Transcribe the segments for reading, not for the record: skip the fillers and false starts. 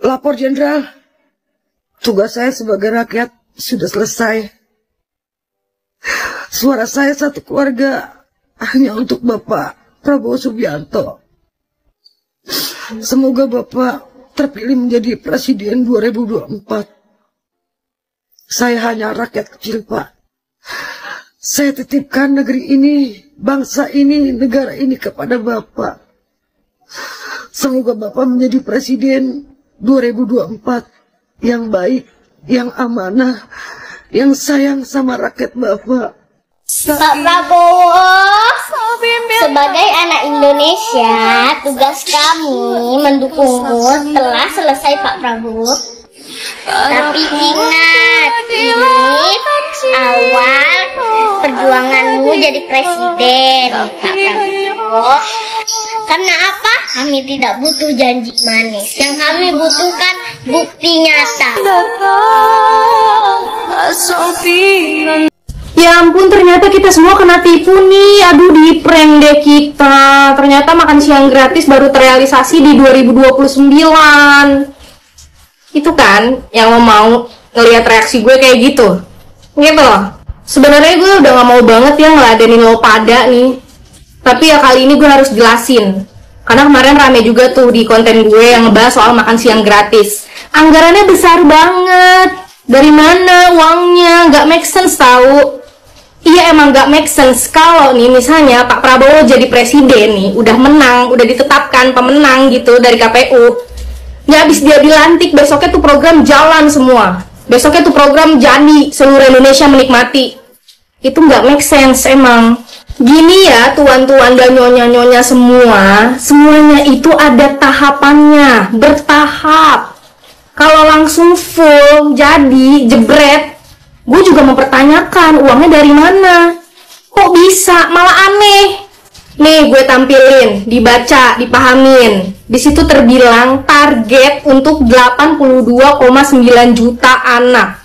Lapor Jenderal, tugas saya sebagai rakyat sudah selesai. Suara saya satu keluarga hanya untuk Bapak Prabowo Subianto. Semoga Bapak terpilih menjadi Presiden 2024. Saya hanya rakyat kecil, Pak. Saya titipkan negeri ini, bangsa ini, negara ini kepada Bapak. Semoga Bapak menjadi Presiden 2024 yang baik, yang amanah, yang sayang sama rakyat Bapak. Pak Prabowo, sebagai anak Indonesia, tugas kami mendukungmu telah selesai, Pak Prabowo. Tapi ingat, ini awal perjuanganmu jadi presiden, Pak Prabowo. Karena apa? Kami tidak butuh janji manis. Yang kami butuhkan bukti nyata. Ya ampun, ternyata kita semua kena tipu nih. Aduh, di prank deh kita. Ternyata makan siang gratis baru terrealisasi di 2029. Itu kan yang lo mau ngelihat reaksi gue kayak gitu. Gitu loh. Sebenarnya gue udah gak mau banget ya ngeladenin lo pada nih. Tapi ya kali ini gue harus jelasin. Karena kemarin rame juga tuh di konten gue yang ngebahas soal makan siang gratis. Anggarannya besar banget. Dari mana uangnya? Gak make sense tau. Iya emang gak make sense kalau nih misalnya Pak Prabowo jadi presiden nih, udah menang, udah ditetapkan pemenang gitu dari KPU. Nggak habis dia dilantik, besoknya tuh program jalan semua. Besoknya tuh program jadi, seluruh Indonesia menikmati. Itu nggak make sense emang. Gini ya tuan-tuan dan nyonya-nyonya semua, semuanya itu ada tahapannya, bertahap. Kalau langsung full, jadi, jebret, gue juga mempertanyakan uangnya dari mana. Kok bisa? Malah aneh. Nih gue tampilin, dibaca, dipahamin. Di situ terbilang target untuk 82,9 juta anak.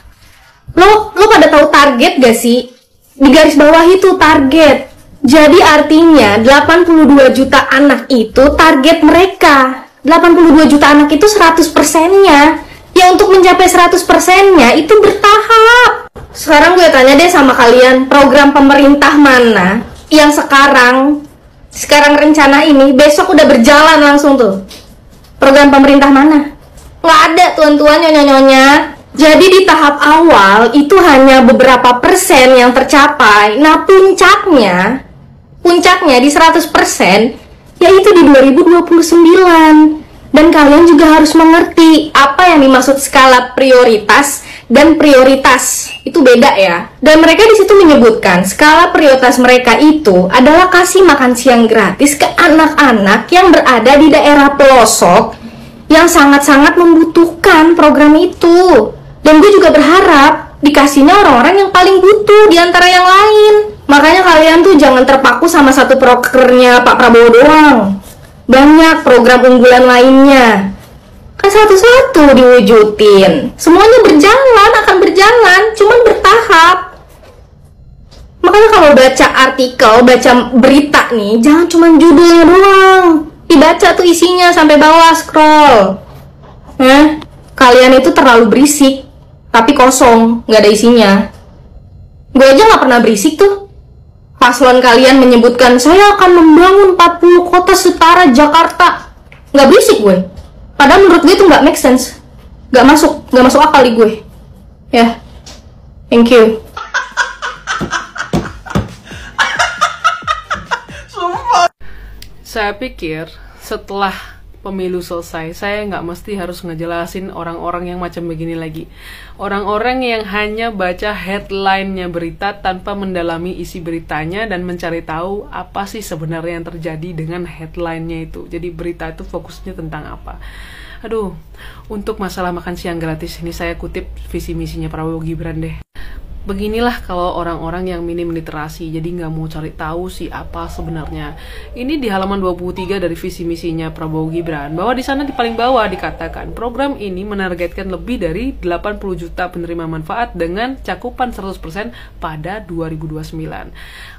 Lo pada tahu target gak sih? Di garis bawah itu target. Jadi artinya 82 juta anak itu target mereka. 82 juta anak itu 100%-nya. Ya untuk mencapai 100%-nya itu bertahap. Sekarang gue tanya deh sama kalian, program pemerintah mana yang sekarang rencana ini besok udah berjalan langsung tuh? Program pemerintah mana? Nggak ada tuan-tuan, nyonya-nyonya. Jadi di tahap awal itu hanya beberapa persen yang tercapai. Nah puncaknya di 100% yaitu di 2029. Dan kalian juga harus mengerti apa yang dimaksud skala prioritas dan prioritas. Itu beda ya. Dan mereka di situ menyebutkan skala prioritas mereka itu adalah kasih makan siang gratis ke anak-anak yang berada di daerah pelosok yang sangat-sangat membutuhkan program itu. Dan gue juga berharap dikasihnya orang-orang yang paling butuh di antara yang lain. Makanya kalian tuh jangan terpaku sama satu prokernya Pak Prabowo doang. Banyak program unggulan lainnya. Kan satu-satu diwujudin. Semuanya akan berjalan, cuman bertahap. Makanya kalau baca artikel, baca berita nih, jangan cuma judulnya doang. Dibaca tuh isinya sampai bawah, scroll. Kalian itu terlalu berisik, tapi kosong, nggak ada isinya. Gue aja nggak pernah berisik tuh. Paslon kalian menyebutkan saya akan membangun 40 kota setara Jakarta. Nggak berisik gue. Padahal menurut gue itu nggak make sense. Nggak masuk akal di gue. Ya, thank you. Saya pikir setelah pemilu selesai, saya nggak mesti harus ngejelasin orang-orang yang macam begini lagi. Orang-orang yang hanya baca headline-nya berita tanpa mendalami isi beritanya dan mencari tahu apa sih sebenarnya yang terjadi dengan headline-nya itu. Jadi berita itu fokusnya tentang apa. Aduh, untuk masalah makan siang gratis ini saya kutip visi misinya Prabowo Gibran deh. Beginilah kalau orang-orang yang minim literasi, jadi nggak mau cari tahu sih apa sebenarnya. Ini di halaman 23 dari visi misinya Prabowo Gibran, bahwa di sana di paling bawah dikatakan program ini menargetkan lebih dari 80 juta penerima manfaat dengan cakupan 100% pada 2029.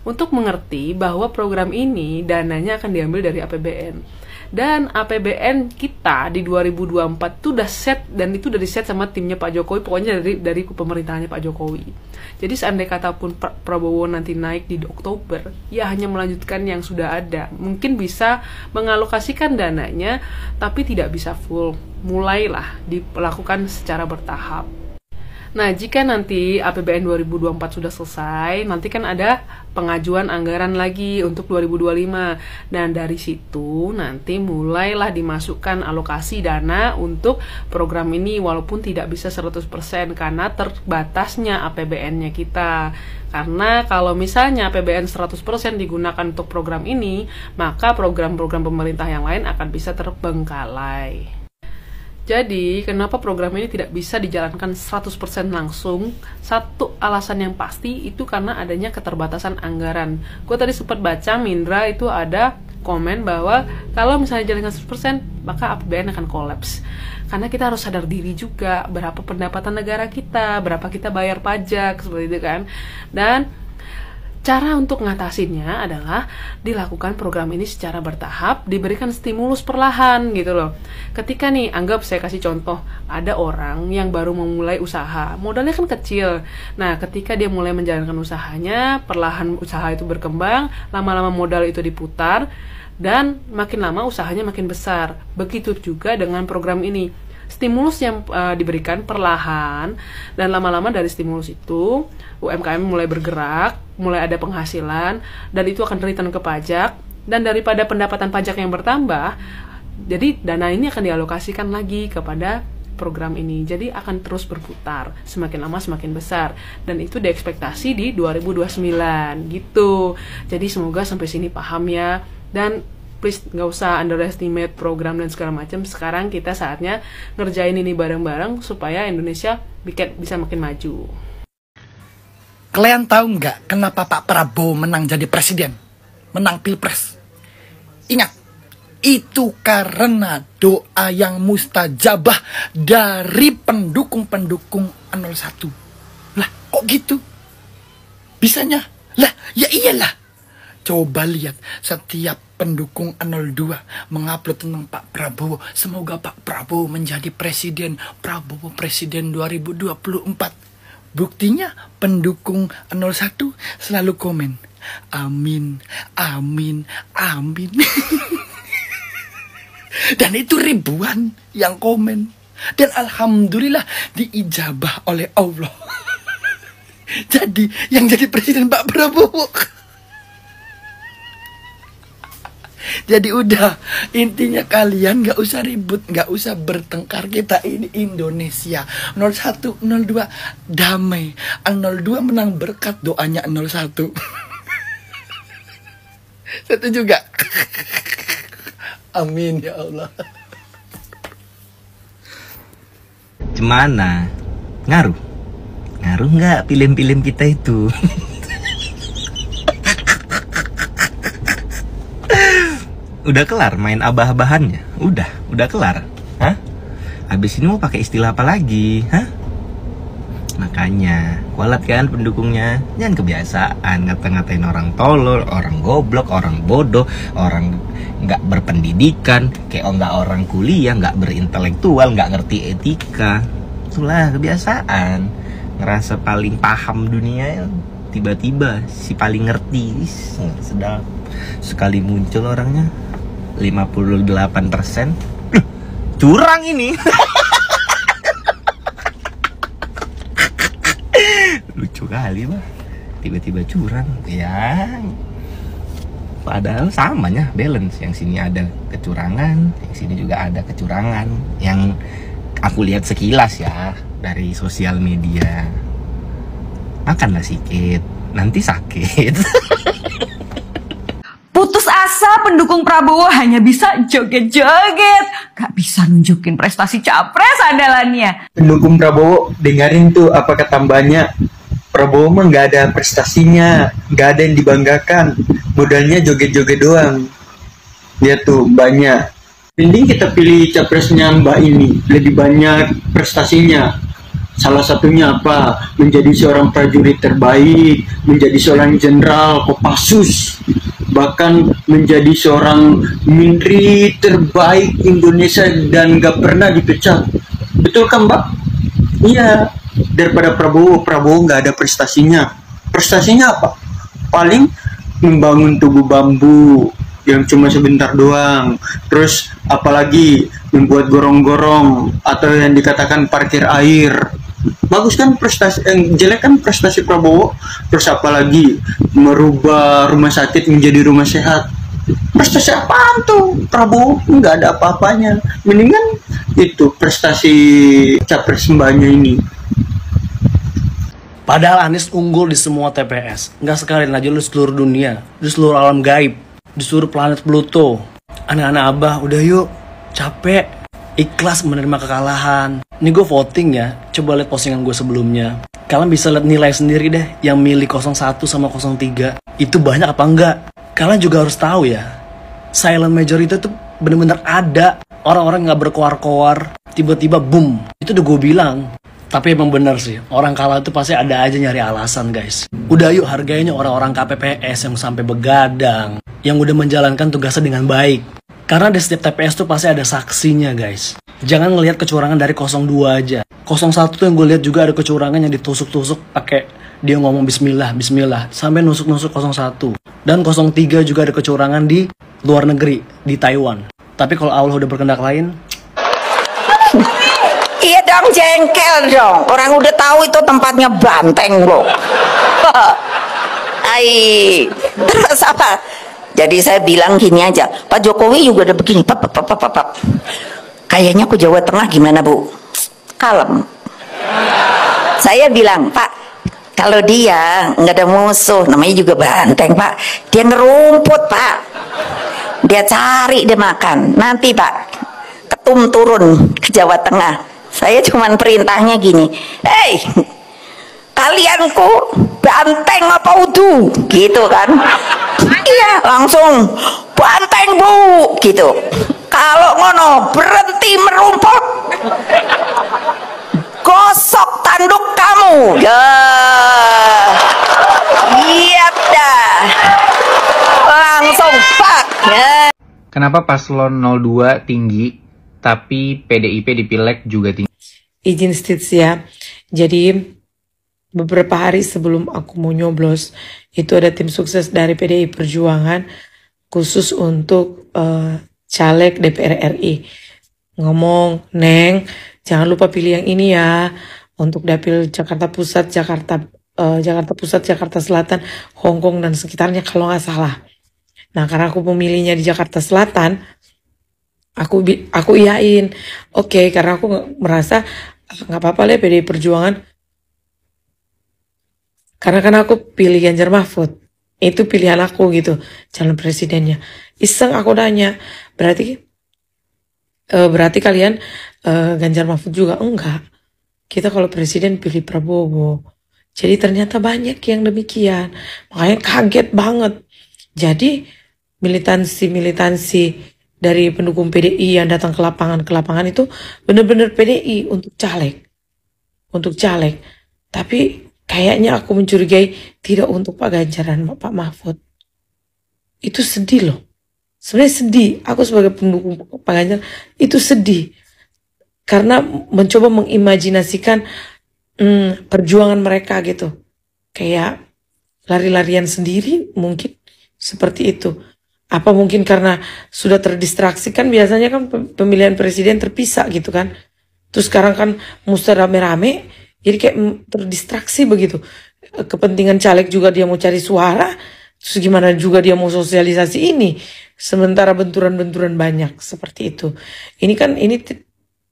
Untuk mengerti bahwa program ini dananya akan diambil dari APBN. Dan APBN kita di 2024 tuh udah set, dan itu udah di set sama timnya Pak Jokowi, pokoknya dari pemerintahannya Pak Jokowi. Jadi seandainya kata pun Prabowo nanti naik di Oktober, ya hanya melanjutkan yang sudah ada. Mungkin bisa mengalokasikan dananya, tapi tidak bisa full. Mulailah dilakukan secara bertahap. Nah, jika nanti APBN 2024 sudah selesai, nanti kan ada pengajuan anggaran lagi untuk 2025. Dan dari situ nanti mulailah dimasukkan alokasi dana untuk program ini, walaupun tidak bisa 100% karena terbatasnya APBN-nya kita. Karena kalau misalnya APBN 100% digunakan untuk program ini, maka program-program pemerintah yang lain akan bisa terbengkalai. Jadi, kenapa program ini tidak bisa dijalankan 100% langsung? Satu alasan yang pasti itu karena adanya keterbatasan anggaran. Gue tadi sempat baca, Mindra itu ada komen bahwa kalau misalnya jalankan 100%, maka APBN akan kolaps. Karena kita harus sadar diri juga berapa pendapatan negara kita, berapa kita bayar pajak, seperti itu kan. Dan cara untuk ngatasinnya adalah dilakukan program ini secara bertahap, diberikan stimulus perlahan gitu loh. Ketika nih, anggap saya kasih contoh, ada orang yang baru memulai usaha, modalnya kan kecil. Nah, ketika dia mulai menjalankan usahanya, perlahan usaha itu berkembang, lama-lama modal itu diputar, dan makin lama usahanya makin besar. Begitu juga dengan program ini. Stimulus yang diberikan perlahan, dan lama-lama dari stimulus itu UMKM mulai bergerak, mulai ada penghasilan, dan itu akan return ke pajak, dan daripada pendapatan pajak yang bertambah, jadi dana ini akan dialokasikan lagi kepada program ini. Jadi akan terus berputar, semakin lama semakin besar, dan itu diekspektasi di 2029 gitu. Jadi semoga sampai sini paham ya, dan please nggak usah underestimate program dan segala macam. Sekarang kita saatnya ngerjain ini bareng-bareng supaya Indonesia bisa makin maju. Kalian tahu nggak kenapa Pak Prabowo menang jadi presiden? Menang pilpres? Ingat, itu karena doa yang mustajabah dari pendukung-pendukung 01. Lah, kok gitu? Bisanya? Lah, ya iyalah. Coba lihat, setiap pendukung 02 mengupload tentang Pak Prabowo. Semoga Pak Prabowo menjadi presiden. Prabowo presiden 2024. Buktinya pendukung 01 selalu komen, amin, amin, amin. Dan itu ribuan yang komen. Dan alhamdulillah diijabah oleh Allah. Jadi yang jadi presiden Pak Prabowo. Jadi udah, intinya kalian gak usah ribut, gak usah bertengkar. Kita ini Indonesia. 01, 02 damai. 02 menang berkat doanya 01. Setuju gak? Amin ya Allah. Gimana? Ngaruh? Ngaruh nggak film-film kita itu? Udah kelar main abah-abahannya? Udah kelar? Hah? Habis ini mau pakai istilah apa lagi? Hah? Makanya, kualat kan pendukungnya. Jangan kebiasaan ngata-ngatain orang tolol, orang goblok, orang bodoh, orang nggak berpendidikan, kayak nggak orang kuliah, nggak berintelektual, nggak ngerti etika. Itulah kebiasaan. Ngerasa paling paham dunia, tiba-tiba si paling ngerti. Sedap. Sekali muncul orangnya 58%. Curang ini. Lucu kali mah, tiba-tiba curang ya. Padahal samanya balance, yang sini ada kecurangan, yang sini juga ada kecurangan. Yang aku lihat sekilas ya dari sosial media. Makanlah sikit, nanti sakit. Putus asa, pendukung Prabowo hanya bisa joget-joget, gak bisa nunjukin prestasi capres andalannya. Pendukung Prabowo, dengerin tuh apa kata mbaknya. Prabowo mah nggak ada prestasinya, nggak ada yang dibanggakan, modalnya joget-joget doang. Lihat tuh mbaknya. Mending kita pilih capresnya mbak ini, lebih banyak prestasinya. Salah satunya apa? Menjadi seorang prajurit terbaik, menjadi seorang jenderal Kopassus. bahkan menjadi seorang menteri terbaik Indonesia dan gak pernah dipecat. Betul kan, Mbak? Iya, daripada Prabowo nggak ada prestasinya. Prestasinya apa? Paling membangun tugu bambu yang cuma sebentar doang. Terus apalagi membuat gorong-gorong atau yang dikatakan parkir air. Bagus kan prestasi, yang jelek kan prestasi Prabowo. Terus apalagi merubah rumah sakit menjadi rumah sehat. Prestasi apaan tuh? Prabowo nggak ada apa-apanya. Mendingan itu prestasi capres mbaknya ini. Padahal Anies unggul di semua TPS. Nggak sekalian aja lu seluruh dunia, di seluruh alam gaib, di seluruh planet Pluto. Anak-anak abah, udah yuk, capek, ikhlas menerima kekalahan. Ini gue voting ya, coba lihat postingan gue sebelumnya. Kalian bisa lihat nilai sendiri deh, yang milih 01 sama 03. Itu banyak apa enggak? Kalian juga harus tahu ya, silent majority itu bener-bener ada. Orang-orang nggak berkoar-koar, tiba-tiba boom. Itu udah gue bilang. Tapi emang bener sih, orang kalah itu pasti ada aja nyari alasan guys. Udah yuk hargainya orang-orang KPPS yang sampai begadang, yang udah menjalankan tugasnya dengan baik. Karena di setiap TPS tuh pasti ada saksinya guys. Jangan ngelihat kecurangan dari 02 aja. 01 tuh yang gue lihat juga ada kecurangan yang ditusuk-tusuk pakai dia ngomong bismillah, bismillah, sampai nusuk-nusuk 01. Dan 03 juga ada kecurangan di luar negeri, di Taiwan. Tapi kalau Allah udah berkehendak lain, iya dong, jengkel dong. Orang udah tahu itu tempatnya banteng loh. Ai, terus apa? Jadi saya bilang gini aja, Pak Jokowi juga udah begini. Pap. Kayaknya ke Jawa Tengah gimana Bu? Kalem. Saya bilang, Pak, kalau dia nggak ada musuh, namanya juga banteng Pak. Dia ngerumput Pak. Dia cari, dia makan. Nanti Pak, ketum turun ke Jawa Tengah. Saya cuman perintahnya gini, hei, kalianku banteng apa udu? Gitu kan. Iya, langsung banteng Bu, gitu. Kalau ngono berhenti merumput, gosok tanduk kamu. Ya, iya dah. Langsung pak. Ya. Kenapa paslon 02 tinggi, tapi PDIP di Pileg juga tinggi? Izin stats ya. Jadi beberapa hari sebelum aku mau nyoblos, itu ada tim sukses dari PDI Perjuangan khusus untuk caleg DPR RI. Ngomong, Neng, jangan lupa pilih yang ini ya. Untuk dapil Jakarta Pusat, Jakarta Pusat, Jakarta Selatan, Hongkong dan sekitarnya kalau nggak salah. Nah, karena aku pemilihnya di Jakarta Selatan, aku iyain. Oke, karena aku merasa nggak apa-apa lah PDI Perjuangan. Karena kan aku pilih Ganjar Mahfud. Itu pilihan aku gitu, calon presidennya. Iseng aku nanya, berarti kalian Ganjar Mahfud juga? Enggak. Kita kalau presiden pilih Prabowo. Jadi ternyata banyak yang demikian. Makanya kaget banget. Jadi militansi dari pendukung PDI yang datang ke lapangan itu benar-benar PDI untuk caleg. Tapi kayaknya aku mencurigai tidak untuk Pak Ganjar dan Pak Mahfud. Itu sedih loh. Sebenarnya sedih. Aku sebagai pendukung Pak Ganjar itu sedih. Karena mencoba mengimajinasikan perjuangan mereka gitu. Kayak lari-larian sendiri mungkin seperti itu. Apa mungkin karena sudah terdistraksi, kan biasanya kan pemilihan presiden terpisah gitu kan. Terus sekarang kan mesti rame-rame, jadi kayak terdistraksi begitu. Kepentingan caleg juga dia mau cari suara, terus gimana juga dia mau sosialisasi ini. Sementara benturan-benturan banyak seperti itu. Ini kan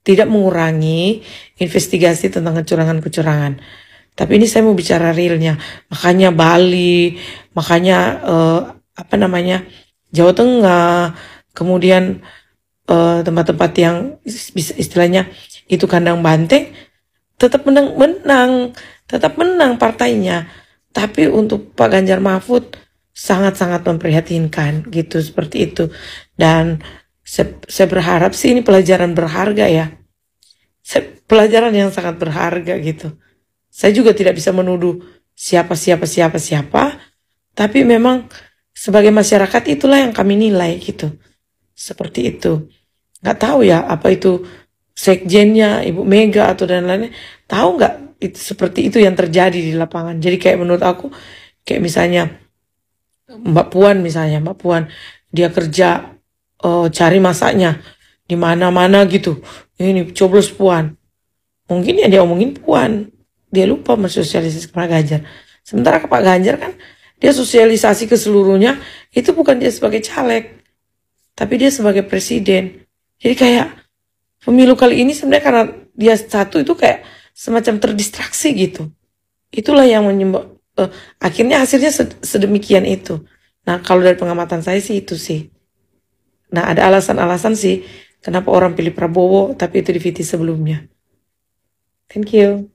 tidak mengurangi investigasi tentang kecurangan-kecurangan. Tapi ini saya mau bicara realnya. Makanya Bali, makanya Jawa Tengah, kemudian tempat-tempat yang istilahnya itu kandang banteng, tetap menang partainya. Tapi untuk Pak Ganjar Mahfud sangat-sangat memprihatinkan gitu, seperti itu. Dan saya berharap sih ini pelajaran berharga ya. Pelajaran yang sangat berharga gitu. Saya juga tidak bisa menuduh siapa, tapi memang sebagai masyarakat itulah yang kami nilai gitu. Seperti itu. Nggak tahu ya apa itu sekjennya Ibu Mega atau dan lainnya. Tahu nggak itu seperti itu yang terjadi di lapangan. Jadi kayak menurut aku kayak misalnya Mbak Puan dia kerja cari masaknya di mana-mana gitu. Ini coblos Puan. Mungkin ya dia omongin Puan. Dia lupa mensosialisasi ke Pak Ganjar. Sementara ke Pak Ganjar kan dia sosialisasi ke seluruhnya. Itu bukan dia sebagai caleg. Tapi dia sebagai presiden. Jadi kayak pemilu kali ini sebenarnya karena dia satu itu kayak semacam terdistraksi gitu. Itulah yang menyebab akhirnya hasilnya sedemikian itu. Nah kalau dari pengamatan saya sih itu sih. Nah ada alasan-alasan sih kenapa orang pilih Prabowo tapi itu di VT sebelumnya. Thank you.